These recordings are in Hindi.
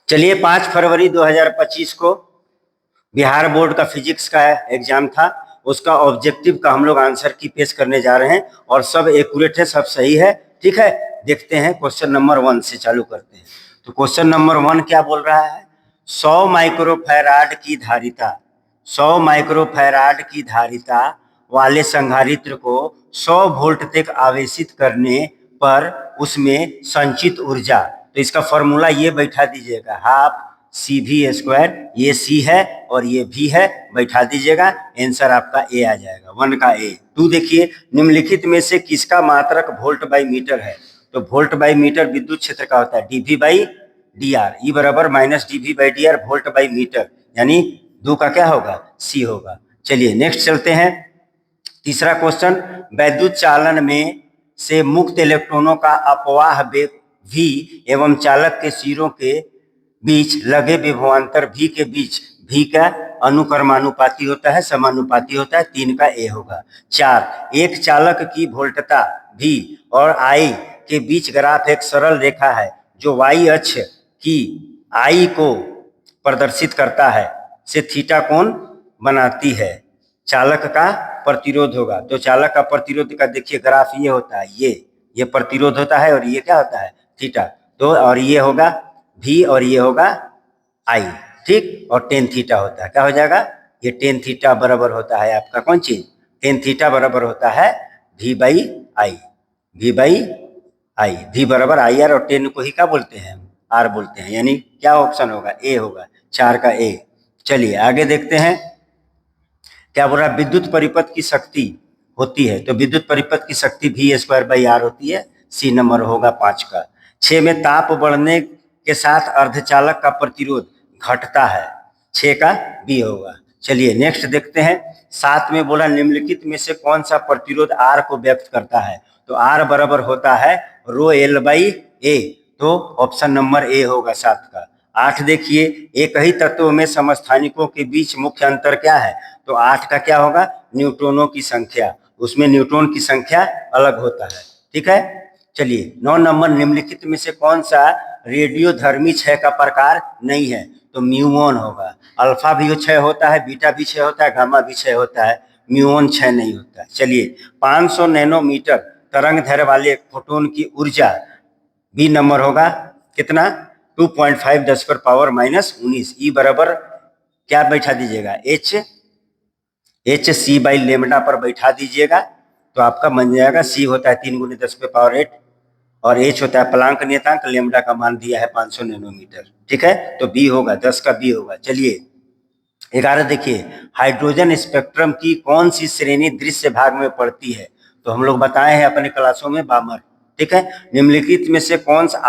चलिए 5 फरवरी 2025 को बिहार बोर्ड का फिजिक्स का एग्जाम था। उसका ऑब्जेक्टिव का हम लोग आंसर की पेश करने जा रहे हैं और सब एक्यूरेट है, सब सही है। ठीक है, देखते हैं क्वेश्चन नंबर 1 से चालू करते हैं। तो क्वेश्चन नंबर 1 क्या बोल रहा है? 100 माइक्रोफैराड की धारिता 100 माइक्रोफैराड की धारिता वाले संधारित्र को 100 वोल्ट तक आवेशित करने पर उसमें संचित ऊर्जा, तो इसका फॉर्मूला ये बैठा दीजिएगा, हाफ सी भी स्क्वायर, ये सी है और ये भी है, बैठा दीजिएगा। आंसर आपका ए आ जाएगा, 1 का ए। 2 देखिए, निम्नलिखित में से किसका मात्रक वोल्ट बाई मीटर है? तो वोल्ट बाई मीटर विद्युत क्षेत्र का होता है DV by D R, E बराबर minus DV by D R volt by metre, यानी 2 का क्या होगा? सी होगा। चलिए नेक्स्ट चलते हैं। तीसरा क्वेश्चन, वैद्युत चालन में से मुक्त इलेक्ट्रॉनों का अपवाह वेग v एवं चालक के सिरों के बीच लगे विभवांतर v के बीच v का अनुक्रमानुपाती होता है, समानुपाती होता है, 3 का ए होगा। 4, एक चालक की वोल्टता v और I के बीच ग्राफ एक सरल रेखा है जो y अक्ष की I को प्रदर्शित करता है से थीटा कोण बनाती है। चालक का प्रतिरोध होगा, तो चालक का प्रतिरोध का देखिए ग्राफ ये होता है, ये प्रतिरोध होता है और ये क्या होता है? थीटा। तो और ये होगा भी और ये होगा आई, ठीक, और टेन थीटा होता है, क्या हो जाएगा? ये टेन थीटा बराबर होता है आपका कौन चीज? टेन थीटा बराबर होता है भी बाई आई, भी बाई आई, भी बराबर आई आर, और टेन को ही क्या बोलते हैं? आर बोलते हैं, यानी क्या ऑप्शन होगा? ए होगा, 4 का ए। चलिए आगे देखते हैं क्या बोल रहा है? विद्युत परिपथ की शक्ति होती है, तो विद्युत परिपथ की शक्ति भी स्क्वायर बाई आर होती है, सी नंबर होगा 5 का। 6 में ताप बढ़ने के साथ अर्धचालक का प्रतिरोध घटता है, 6 का बी होगा। चलिए नेक्स्ट देखते हैं। 7 में बोला निम्नलिखित में से कौन सा प्रतिरोध आर को व्यक्त करता है? तो आर बराबर होता है रो एल बाई ए, तो ऑप्शन नंबर ए होगा 7 का। 8 देखिए, एक ही तत्व में समस्थानिकों के बीच मुख्य अंतर क्या है? तो 8 का क्या होगा? न्यूट्रॉनों की संख्या, उसमें न्यूट्रॉन की संख्या अलग होता है। ठीक है, चलिए 9 नंबर, निम्नलिखित में से कौन सा रेडियोधर्मी क्षय का प्रकार नहीं है? तो म्यूओन होगा। अल्फा भी क्षय होता है, बीटा भी क्षय होता है, गामा भी क्षय होता है, म्यूओन क्षय नहीं होता है। चलिए 500 नैनोमीटर तरंग दैर्घ्य वाले फोटोन की ऊर्जा बी नंबर होगा कितना? 2.5 10 पर पावर माइनस 19, ई बराबर क्या बैठा दीजिएगा? एच सी बाई लेमडा पर बैठा दीजिएगा, तो आपका बन जाएगा सी होता है 3 × 10 पे पावर 8 और एच होता है प्लांक नियतांक, लेमडा का मान दिया है 500 नैनोमीटर। ठीक है, तो बी होगा, 10 का बी होगा। चलिए 11 देखिए, हाइड्रोजन स्पेक्ट्रम की कौन सी श्रेणी दृश्य भाग में पड़ती है? तो हम लोग बताए हैं अपने क्लासों में बामर। ठीक है, निम्नलिखित में से कौन सा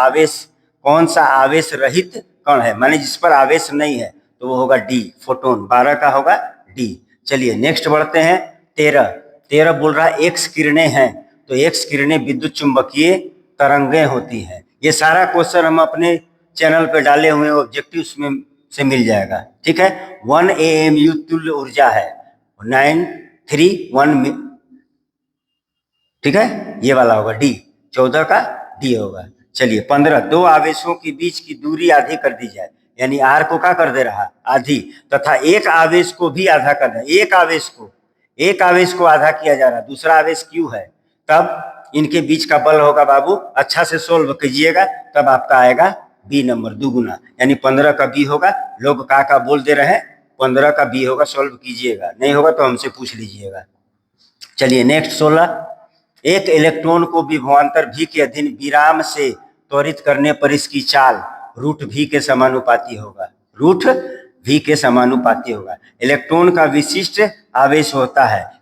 आवेश रहित कण है, माने जिस पर आवेश नहीं है? तो वो होगा डी, फोटोन, 12 का होगा डी। चलिए नेक्स्ट बढ़ते हैं। 13 बोल रहा है एक्स किरणें हैं, तो एक्स किरणें विद्युत चुंबकीय तरंगें होती हैं। ये सारा क्वेश्चन हम अपने चैनल पे डाले हुए ऑब्जेक्टिव में से मिल जाएगा। ठीक है, 1 AMU तुल्य ऊर्जा है 931 ठीक है, ये वाला होगा डी, 14 का डी होगा। चलिए 15, दो आवेशों के बीच की दूरी आधी कर दी जाए, यानी आर को क्या कर दे रहा? आधी, तथा एक आवेश को भी आधा कर दे, एक आवेश को आधा किया जा रहा है, दूसरा आवेश क्यू है, तब इनके बीच का बल होगा बाबू, अच्छा से सोल्व कीजिएगा, तब आपका आएगा बी नंबर, दुगुना, यानी 15 का बी होगा। लोग का बोल दे रहे हैं, 15 का बी होगा, सोल्व कीजिएगा, नहीं होगा तो हमसे पूछ लीजिएगा। चलिए नेक्स्ट 16, एक इलेक्ट्रॉन को विभवांतर v के अधीन विराम से त्वरित करने पर इसकी चाल रूट v के समानुपाती होगा, रूट v के समानुपाती होगा। इलेक्ट्रॉन का विशिष्ट आवेश होता है,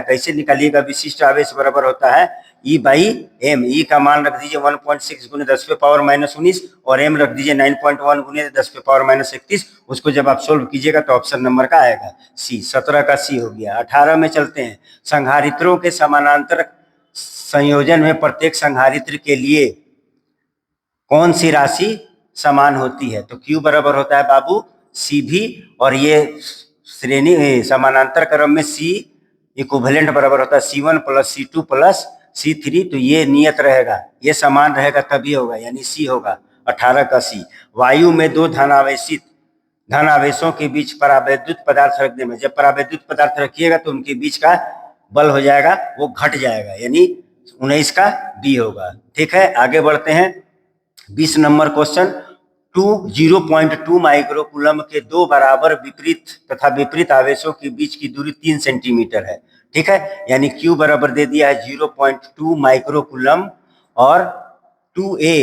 कैसे निकालिएगा? विशिष्ट आवेश बराबर होता है ई बाई एम, ई का मान रख दीजिए 1.6 × 10 पे पावर माइनस 19 और एम रख दीजिए 9.1 × 10 पे पावर माइनस 31। उसको जब आप सोल्व कीजिएगा तो ऑप्शन नंबर का आएगा सी, 17 का सी हो गया। 18 में चलते हैं। संधारित्रों के समानांतर संयोजन में प्रत्येक संधारित्र के लिए कौन सी राशि समान होती है? तो Q बराबर होता है बाबू सी भी, और ये श्रेणी समानांतर क्रम में C इक्विवेलेंट बराबर होता है C1 + C2 + C3, तो ये नियत रहेगा, ये समान रहेगा तभी होगा, यानी सी होगा। 18 का सी। वायु में दो धन आवेशों के बीच परावैद्युत पदार्थ रखने में, जब परावैद्युत पदार्थ रखिएगा तो उनके बीच का बल हो जाएगा वो घट जाएगा, यानी 19 का बी होगा। ठीक है, आगे बढ़ते हैं। 20 नंबर क्वेश्चन। 0.2 माइक्रोकूलम के दो बराबर विपरीत तथा विपरीत आवेशों के बीच की दूरी 3 सेंटीमीटर है। ठीक है, यानी Q बराबर दे दिया है 0.2 माइक्रोकूलम और 2A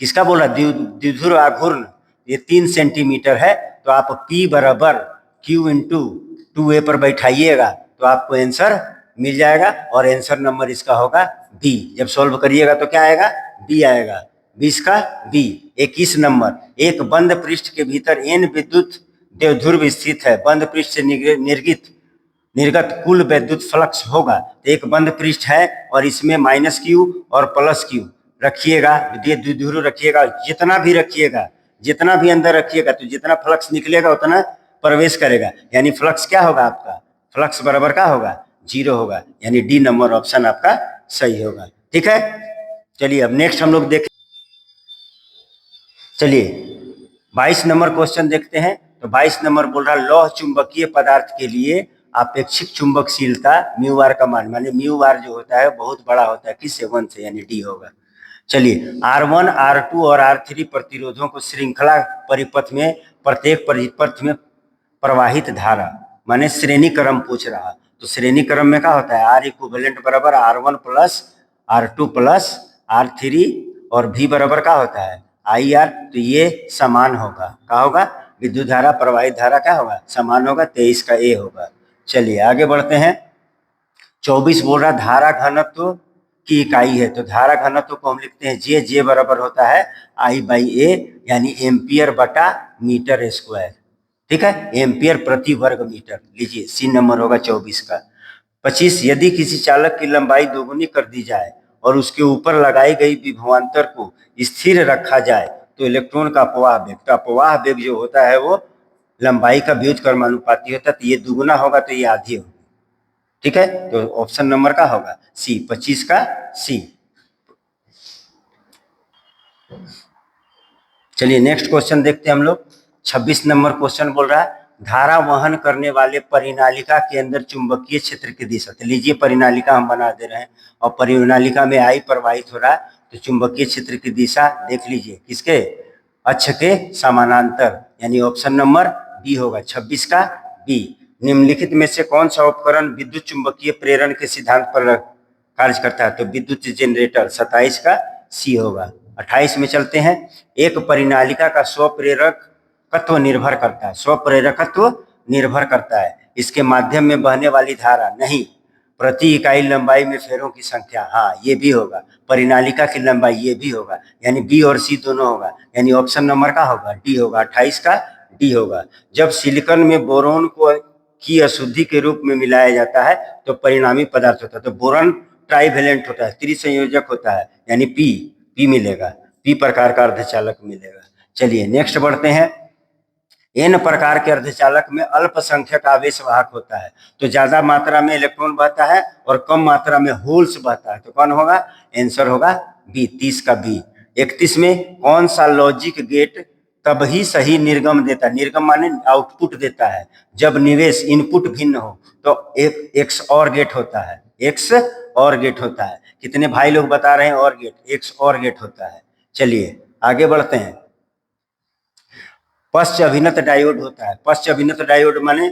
किसका बोला, द्विध्रुव आघूर्ण, ये 3 सेंटीमीटर है। तो आप P बराबर Q इंटू 2A पर बैठाइएगा तो आपको आंसर मिल जाएगा और आंसर नंबर इसका होगा बी। जब सॉल्व करिएगा तो क्या आएगा, बी आएगा। 20 का बी। 21 नंबर। एक बंद पृष्ठ के भीतर n विद्युत द्विध्रुव स्थित है, बंद पृष्ठ से निर्गत कुल विद्युत फ्लक्स होगा। एक बंद पृष्ठ है और इसमें -Q और +Q रखिएगा, द्विध्रुव रखिएगा, जितना भी अंदर रखिएगा तो जितना फ्लक्स निकलेगा उतना प्रवेश करेगा, यानी फ्लक्स क्या होगा आपका, फ्लक्स बराबर क्या होगा, 0 होगा, यानी डी नंबर ऑप्शन आपका सही होगा। ठीक है, चलिए अब नेक्स्ट हम लोग देखें। चलिए 22 नंबर क्वेश्चन देखते हैं। तो 22 नंबर बोल रहा लौह चुंबकीय पदार्थ के लिए आपेक्षिक चुंबकशीलता म्यू आर का मान, माने म्यू आर जो होता है बहुत बड़ा होता है, किससे, 1 से, यानी डी होगा। चलिए R1, R2 और R3 प्रतिरोधों को श्रृंखला परिपथ में प्रत्येक परिपथ में प्रवाहित धारा, माने श्रेणी क्रम पूछ रहा। तो श्रेणी क्रम में क्या होता है, R इक्विवेलेंट बराबर R1 plus R2 plus R3 और V बराबर क्या होता है IR। तो ये समान होगा, क्या होगा, विद्युत धारा प्रवाहित धारा क्या होगा, समान होगा, 23 का ए होगा। चलिए आगे बढ़ते हैं। 24 बोल रहा धारा घनत्व की इकाई है। तो धारा घनत्व को हम लिखते हैं जे बराबर होता है I/A, यानी एम्पियर बटा मीटर स्क्वायर। ठीक है, एम्पियर प्रति वर्ग मीटर। लीजिए सी नंबर होगा 24 का। 25 यदि किसी चालक की लंबाई दोगुनी कर दी जाए और उसके ऊपर लगाई गई विभवांतर को स्थिर रखा जाए तो इलेक्ट्रॉन का अपवाह वेग, तो अपवाह वेग जो होता है वो लंबाई का व्युत्क्रमानुपाती होता है। तो ये दुगुना होगा तो ये आधी होगी। ठीक है, तो ऑप्शन नंबर का होगा सी, 25 का सी। चलिए नेक्स्ट क्वेश्चन देखते हैं हम लोग। 26 नंबर क्वेश्चन बोल रहा है धारा वहन करने वाले परिनालिका के अंदर चुंबकीय क्षेत्र की दिशा। तो लीजिए परिनालिका हम बना दे रहे हैं और परिनालिका में I प्रवाहित हो रहा है, तो चुंबकीय क्षेत्र की दिशा देख लीजिए किसके, अक्ष के समानांतर, यानी ऑप्शन नंबर बी होगा, 26 का बी। निम्नलिखित में से कौन सा उपकरण विद्युत चुंबकीय प्रेरण के सिद्धांत पर कार्य करता है, तो विद्युत जनरेटर, 27 का सी होगा। 28 में चलते हैं। एक परिनालिका का स्वप्रेरकत्व निर्भर करता है, स्वप्रेरकत्व निर्भर करता है इसके माध्यम में बहने वाली धारा, नहीं, प्रति इकाई लंबाई में फेरों की संख्या, हाँ ये भी होगा, परिनालिका की लंबाई ये भी होगा, यानी बी और सी दोनों होगा, यानी ऑप्शन नंबर का होगा डी होगा, 28 का डी होगा। जब सिलिकॉन में बोरोन को की अशुद्धि के रूप में मिलाया जाता है तो परिणामी पदार्थ होता है। तो बोरॉन ट्राइवेलेंट होता है, त्रिसंयोजक होता है, यानी पी मिलेगा, पी प्रकार का अर्धचालक मिलेगा। चलिए नेक्स्ट बढ़ते हैं। एन प्रकार के अर्धचालक में अल्पसंख्यक आवेश वाहक होता है, तो ज्यादा मात्रा में इलेक्ट्रॉन बहता है और कम मात्रा में होल्स बहता है, तो कौन होगा, आंसर होगा बी, 30 का बी। 31 में कौन सा लॉजिक गेट तभी सही निर्गम देता है, निर्गम माने आउटपुट देता है, जब निवेश इनपुट भिन्न हो, तो एक एक्स और गेट होता है, एक्स और गेट होता है। कितने भाई लोग बता रहे हैं और गेट, एक्स और गेट होता है। चलिए आगे बढ़ते हैं। पश्च अभिन्नत डायोड होता है, पश्च अभिन्नत डायोड माने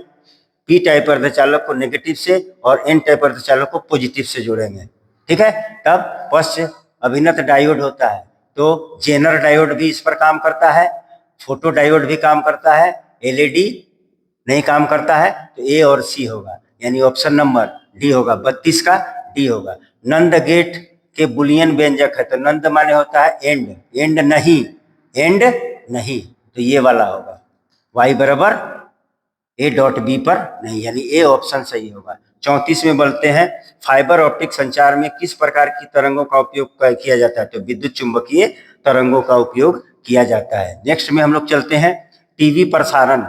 पी टाइप अर्धचालक को नेगेटिव से और एन टाइप अर्धचालक को पॉजिटिव से जोड़ेंगे। ठीक है, तब पश्च अभिन्नत डायोड होता है। तो जेनर डायोड भी इस पर काम करता है, फोटो डायोड भी काम करता है, एलईडी नहीं काम करता है, तो ए और सी होगा, यानी ऑप्शन नंबर डी होगा, 32 का डी होगा। नंद गेट के बुलियन व्यंजक है, तो नंद माने होता है एंड, एंड नहीं, तो ये वाला होगा, y बराबर ए डॉट बी पर नहीं, यानी ए ऑप्शन सही होगा। 34 में बोलते हैं फाइबर ऑप्टिक संचार में किस प्रकार की तरंगों का उपयोग किया जाता है, तो विद्युत चुंबकीय तरंगों का उपयोग किया जाता है। नेक्स्ट में हम लोग चलते हैं टीवी प्रसारण।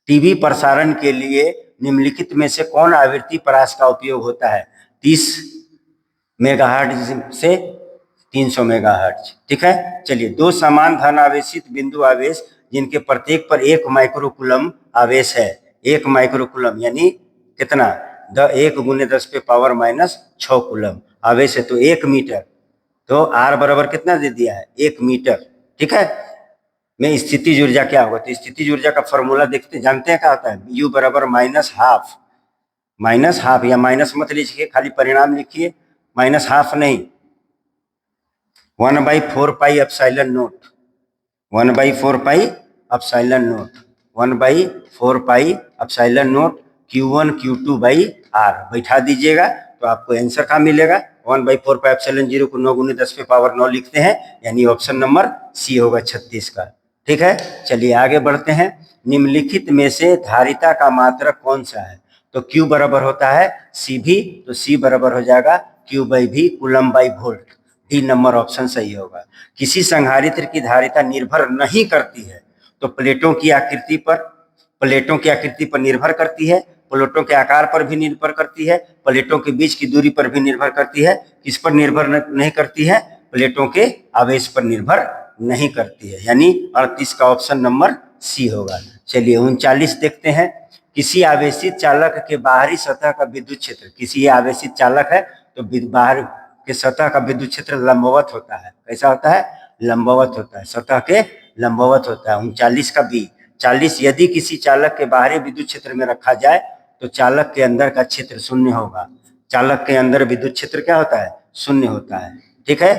टीवी प्रसारण के लिए निम्नलिखित में से कौन आवृत्ति परास का उपयोग होता है, 30 मेगाहर्ट्ज से 300 मेगाहर्ट्ज। ठीक है, चलिए दो समान धन आवेशित बिंदु आवेश जिनके प्रत्येक पर 1 माइक्रोकूलम आवेश है, 1 माइक्रोकूलम यानी कितना, 1 × 10⁻⁻6 कूलम आवेश है, तो 1 मीटर, तो R बराबर कितना दे दिया है, 1 मीटर। ठीक है, में स्थितिज ऊर्जा क्या होगा, तो स्थितिज ऊर्जा का फॉर्मूला देखते जानते हैं क्या होता है, U बराबर -12 या माइनस मत लीजिए, खाली परिणाम लिखिए, -12 नहीं, 1/4 pi epsilon not, 1/4 pi epsilon not, 1/4 pi epsilon not Q1 Q2 by R बैठा दीजिएगा तो आपको आंसर क्या मिलेगा, 1/4 पाई एप्सिलॉन 0 को 9 × 10⁻9 लिखते हैं, यानी ऑप्शन नंबर सी होगा 36 का। ठीक है, चलिए आगे बढ़ते हैं। निम्नलिखित में से धारिता का मात्रक कौन सा है, तो Q बराबर होता है CV, तो C बराबर हो जाएगा Q/V कूलम/वोल्ट, डी नंबर ऑप्शन सही होगा। किसी संधारित्र की धारिता निर्भर नहीं करती है, तो प्लेटों की आकृति पर निर्भर करती है, प्लेटों के आकार पर भी निर्भर करती है, प्लेटों के बीच की दूरी पर भी निर्भर करती है। किस पर निर्भर नहीं करती है, प्लेटों के आवेश पर निर्भर नहीं करती है, यानी 38 का ऑप्शन नंबर सी होगा। चलिए 39 देखते हैं। किसी आवेशित चालक के बाहरी सतह का विद्युत क्षेत्र, किसी आवेशित चालक है तो बाहर के सतह का विद्युत क्षेत्र लंबवत होता है, कैसा होता है, लंबवत होता है, सतह के लंबवत होता है। 39 का बी। 40, यदि किसी चालक के बाहरी विद्युत क्षेत्र में रखा जाए तो चालक के अंदर का क्षेत्र शून्य होगा, चालक के अंदर विद्युत क्षेत्र क्या होता है, शून्य होता है। ठीक है,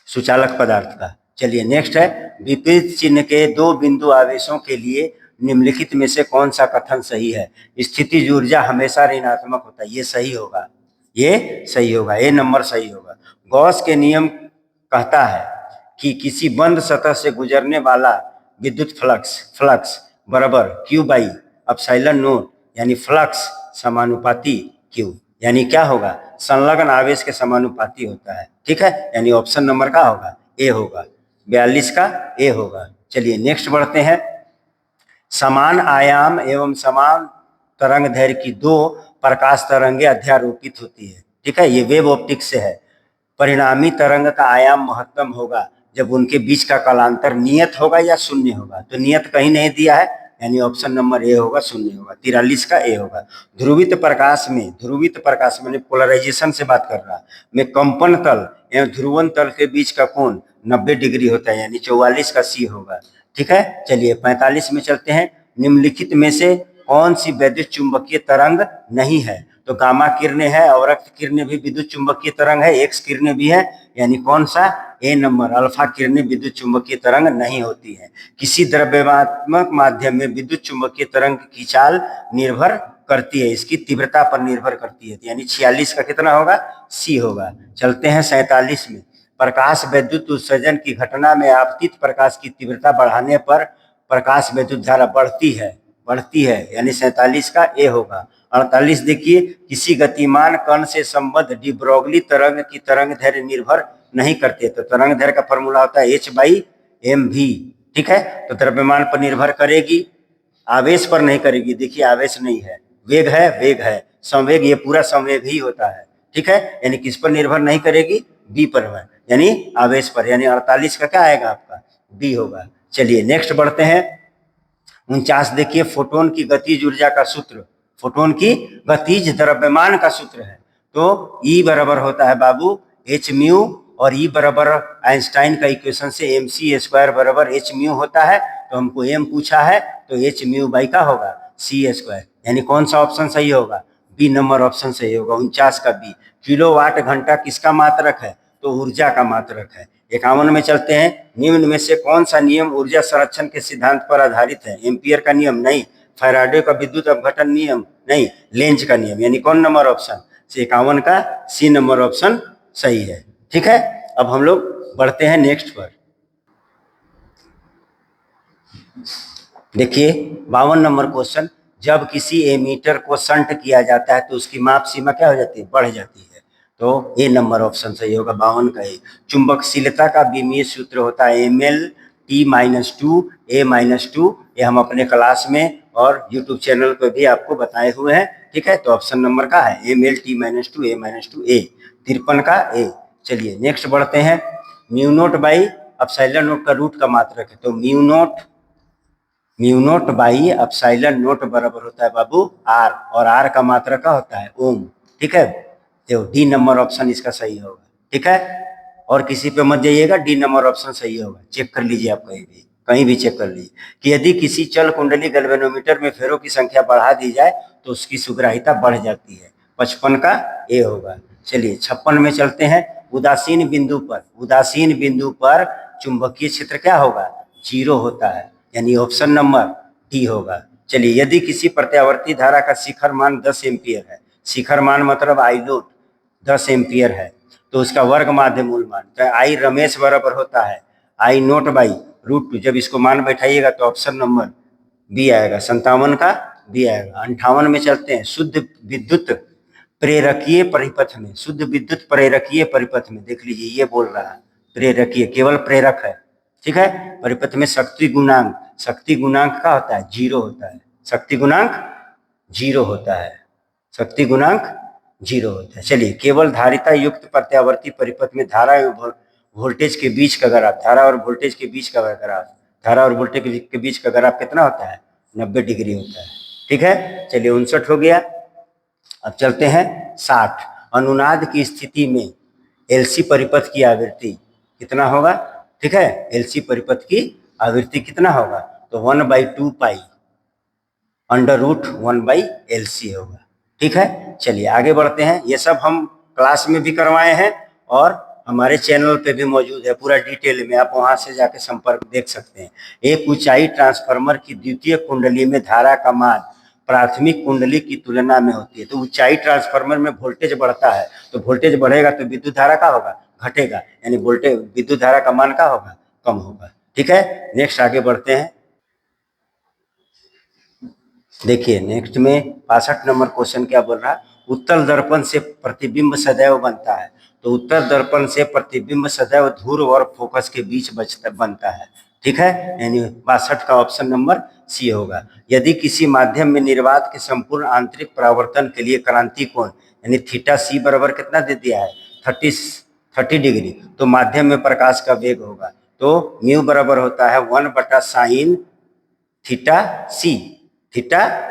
सुचालक पदार्थ का। चलिए नेक्स्ट है, विपरीत चिन्ह के दो बिंदु आवेशों के लिए निम्नलिखित में से कौन सा कथन सही है। स्थितिज ऊर्जा हमेशा ऋणात्मक होता है, ये सही होगा, ये सही होगा, ए नंबर सही होगा। गॉस के नियम कहता है कि किसी बंद सतह से गुजरने वाला विद्युत फ्लक्स बराबर Q/ε0, यानी फ्लक्स समानुपाती Q, यानी क्या होगा, संलग्न आवेश के समानुपाती होता है। ठीक है, यानी ऑप्शन नंबर का होगा, ए होगा, 42 का ए होगा। चलिए नेक्स्ट बढ़ते हैं। समान आयाम एवं समान तरंग दैर्घ्य की दो प्रकाश तरंगे अध्यारोपित होती है। ठीक है, ये वेव ऑप्टिक्स से है। परिणामी तरंग का आयाम महत्तम होगा जब उनके बीच का कालांतर नियत होगा या शून्य होगा, तो नियत कहीं नहीं दिया है, यानी ऑप्शन नंबर ए होगा, शून्य होगा, 43 का ए होगा। ध्रुवित प्रकाश में पोलराइजेशन से बात कर रहा, में कंपन तल एवं ध्रुवन तल के बीच का कोण 90 डिग्री होता है, यानी 44 का सी होगा। ठीक है, चलिए 45 में चलते हैं। निम्नलिखित में से कौन सी वैद्युत चुंबकीय तरंग नहीं है, तो गामा किरणें है, अवरक्त किरणें भी विद्युत चुंबकीय तरंग है, एक्स किरणें भी है, यानी कौन सा, ए नंबर, अल्फा किरणें विद्युत चुंबकीय तरंग नहीं होती है। किसी द्रव्यमात्मक माध्यम में विद्युत चुंबकीय तरंग की चाल निर्भर करती है, इसकी तीव्रता पर निर्भर करती है, यानी 46 का कितना होगा, सी होगा। चलते हैं 47 में। प्रकाश विद्युत उत्सर्जन की घटना में आपतित प्रकाश की तीव्रता बढ़ाने पर प्रकाश विद्युत धारा बढ़ती है, यानी 47 का ए होगा। 48 देखिए, किसी गतिमान कण से संबद्ध डी ब्रोगली तरंग की तरंग दैर्घ्य निर्भर नहीं करते, तो तरंग दैर्घ्य का फॉर्मूला होता है H/mv। ठीक है, तो द्रव्यमान पर निर्भर करेगी, आवेश पर नहीं करेगी। देखिए आवेश नहीं है, वेग है, संवेग, ये पूरा संवेग ही होता है। ठीक है, यानी किस पर निर्भर नहीं करेगी, बी पर है, यानी आवेश पर, यानी 48 का क्या आएगा आपका, बी होगा। चलिए नेक्स्ट बढ़ते हैं। 49 देखिए, फोटोन की गतिज ऊर्जा का सूत्र, फोटोन की गतिज द्रव्यमान का सूत्र है, तो E बराबर होता है बाबू h/μ, और E बराबर आइंस्टाइन का इक्वेशन से mc² बराबर h/μ होता है, तो हमको m पूछा है, तो h/μ का होगा c², यानी कौन सा ऑप्शन सही होगा, बी नंबर ऑप्शन सही होगा, 49 का बी। किलोवाट घंटा किसका मात्रक है, तो ऊर्जा का मात्रक है। 51 में चलते हैं। निम्न में से कौन सा नियम ऊर्जा संरक्षण के सिद्धांत पर आधारित है, एम्पियर का नियम नहीं, फैराडे का विद्युत अपघटन नियम नहीं, लेंज का नियम, यानी कौन नंबर ऑप्शन, 51 का सी नंबर ऑप्शन सही है। ठीक है, अब हम लोग बढ़ते हैं नेक्स्ट पर। देखिए 52 नंबर क्वेश्चन, जब किसी एमीटर को शंट किया जाता है तो उसकी माप सीमा क्या हो जाती है, बढ़ जाती है, तो ए नंबर ऑप्शन सही होगा, 52 का ए। चुंबकशीलता का विमीय सूत्र होता है mL/T-2 A-2, ये हम अपने क्लास में और यूट्यूब चैनल पर भी आपको बताए हुए हैं। ठीक है, तो ऑप्शन नंबर का है mL/T-2 A-2 A, 53 का ए। चलिए नेक्स्ट बढ़ते हैं। Mu naught by epsilon note का रूट का मात्रक है, तो mu naught by epsilon note बराबर होता है बाबू आर, और आर का मात्रक का होता है ओम। ठीक है, तो डी नंबर ऑप्शन इसका सही होगा। ठीक है, और किसी पे मत जाइएगा, डी नंबर ऑप्शन सही होगा। चेक कर लीजिए, आप कहीं भी चेक कर लीजिए कि यदि किसी चल कुंडली गैल्वेनोमीटर में फेरों की संख्या बढ़ा दी जाए तो उसकी सुग्राहिता बढ़ जाती है। 55 का ए होगा। चलिए 56 में चलते हैं। उदासीन बिंदु पर चुंबकीय क्षेत्र क्या होगा? 0 होता है, यानी ऑप्शन नंबर डी होगा। चलिए यदि किसी प्रत्यावर्ती धारा का शिखर मान 10 एम्पियर है, शिखर मान मतलब आई नोट 10 एम्पियर है, तो उसका वर्ग माध्य मूल मान, तो आई रमेश बराबर होता है आई नोट बाई √2। जब इसको मान बैठाइएगा तो ऑप्शन नंबर बी आएगा, 57 का बी आएगा। 58 में चलते हैं। शुद्ध विद्युत प्रेरकीय परिपथ में देख लीजिए, ये बोल रहा है प्रेरकीय, केवल प्रेरक है। ठीक है, परिपथ में शक्ति गुणांक का होता है 0 होता है, शक्ति गुणांक 0 होता है। चलिए केवल धारिता युक्त प्रत्यावर्ती परिपथ में धारा एवं वोल्टेज के बीच का ग्राफ, धारा और वोल्टेज के बीच का ग्राफ कितना होता है? 90 डिग्री होता है। ठीक है, चलिए 59 हो गया। अब चलते हैं 60। अनुनाद की स्थिति में एलसी परिपथ की आवृत्ति कितना होगा? ठीक है, एलसी परिपथ की आवृत्ति कितना होगा? तो 1/2 पाई √1/LC होगा। ठीक है, चलिए आगे बढ़ते हैं। ये सब हम क्लास में भी करवाए हैं और हमारे चैनल पे भी मौजूद है पूरा डिटेल में, आप वहां से जाके संपर्क देख सकते हैं। एक ऊंचाई ट्रांसफार्मर की द्वितीय कुंडली में धारा का मान प्राथमिक कुंडली की तुलना में होती है। तो ऊंचाई ट्रांसफार्मर में वोल्टेज बढ़ता है, तो वोल्टेज बढ़ेगा तो विद्युत धारा का होगा? घटेगा, यानी विद्युत धारा का मान का होगा? कम होगा। ठीक है, नेक्स्ट आगे बढ़ते हैं। देखिए नेक्स्ट में 65 नंबर क्वेश्चन क्या बोल रहा है? उत्तल दर्पण से प्रतिबिंब सदैव बनता है, तो उत्तर दर्पण से प्रतिबिंब सदैव ध्रुव और फोकस के बीच बनता है। ठीक है, यानी 62 का ऑप्शन नंबर सी होगा। यदि किसी माध्यम में निर्वात के संपूर्ण आंतरिक परावर्तन के लिए क्रांति कोण यानी थीटा सी बराबर कितना दे दिया है? 30 डिग्री, तो माध्यम में प्रकाश का वेग होगा, तो म्यू बराबर होता है 1/sin थीटा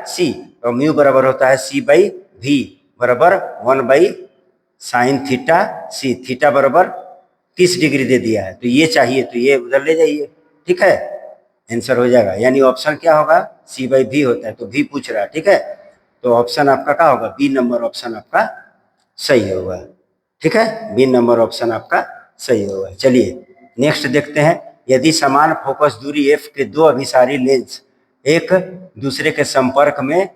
सी, और म्यू बराबर होता है C/V बराबर 1/sin थीटा सी। थीटा बराबर 30 डिग्री दे दिया है, तो ये चाहिए, तो ये उधर ले जाइए। ठीक है, आंसर हो जाएगा, यानी ऑप्शन क्या होगा? C/V होता है, तो V पूछ रहा है। ठीक है, तो ऑप्शन आपका क्या होगा? बी नंबर ऑप्शन आपका सही होगा। ठीक है, बी नंबर ऑप्शन आपका सही होगा। चलिए नेक्स्ट देखते हैं। यदि समान फोकस दूरी f के दो अभिसारी लेंस एक दूसरे के संपर्क में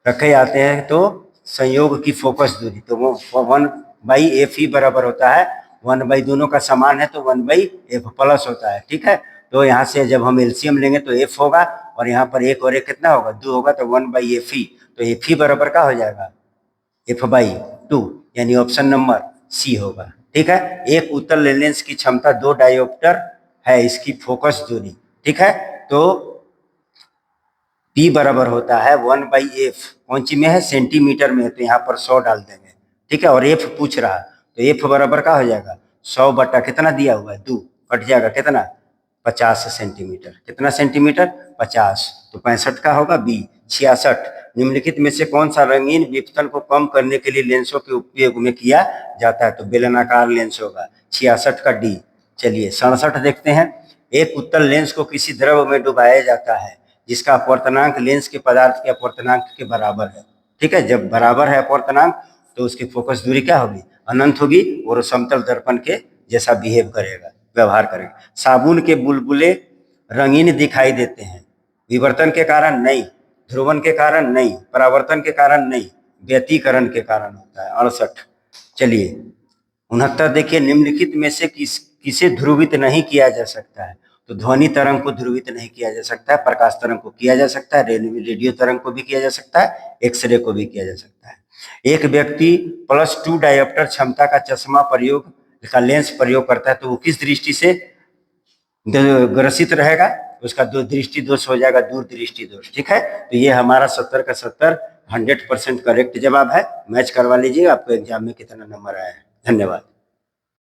रखे जाते हैं तो संयोग की फोकस दूरी, तो वो 1/f बराबर होता है 1/ दोनों का समान है तो 1/f प्लस होता है। ठीक है, तो यहाँ से जब हम एलसीएम लेंगे तो f होगा, और यहाँ पर 1 और 1 कितना होगा? 2 होगा, तो 1/f, तो f बराबर क्या हो जाएगा? f/2, यानी ऑप्शन नंबर सी होगा। ठीक है, एक उत्तल लेंस की क्षमता 2 डायोप्टर है, इसकी फोकस दूरी। ठीक है, तो P बराबर होता है 1/f, कौन सी में है? सेंटीमीटर में है, तो यहाँ पर 100 डाल देंगे। ठीक है, और f पूछ रहा, तो f बराबर क्या हो जाएगा? 100 बटा कितना दिया हुआ है? 2, कट जाएगा कितना? 50 सेंटीमीटर। कितना सेंटीमीटर? 50, तो 65 का होगा बी। 66, निम्नलिखित में से कौन सा रंगीन विपतन को कम करने के लिए लेंसों के उपयोग में किया जाता है? तो बेलनाकार लेंस होगा। 66 का डी। चलिए 67 देखते हैं। एक उत्तल लेंस को किसी द्रव में डुबाया जाता है जिसका अपवर्तनांक लेंस के पदार्थ के अपवर्तनांक के बराबर है। ठीक है, जब बराबर है अपवर्तनांक तो उसकी फोकस दूरी क्या होगी? अनंत होगी, और समतल दर्पण के जैसा व्यवहार करेगा। साबुन के बुलबुले रंगीन दिखाई देते हैं, विवर्तन के कारण नहीं, ध्रुवन के कारण नहीं, परावर्तन के कारण नहीं, व्यतिकरण के कारण होता है। 68। चलिए 69 देखिए। निम्नलिखित में से किसे ध्रुवित नहीं किया जा सकता है? तो ध्वनि तरंग को ध्रुवित नहीं किया जा सकता है, प्रकाश तरंग को किया जा सकता है, रेडियो तरंग को भी किया जा सकता है, एक्सरे को भी किया जा सकता है। एक व्यक्ति +2 डायोप्टर क्षमता का चश्मा का लेंस प्रयोग करता है, तो वो किस दृष्टि से ग्रसित रहेगा? उसका दृष्टि दोष हो जाएगा, दूर दृष्टि दोष। ठीक है, तो ये हमारा 70 का 70 100% करेक्ट जवाब है। मैच करवा लीजिए, आपको एग्जाम में कितना नंबर आया है। धन्यवाद।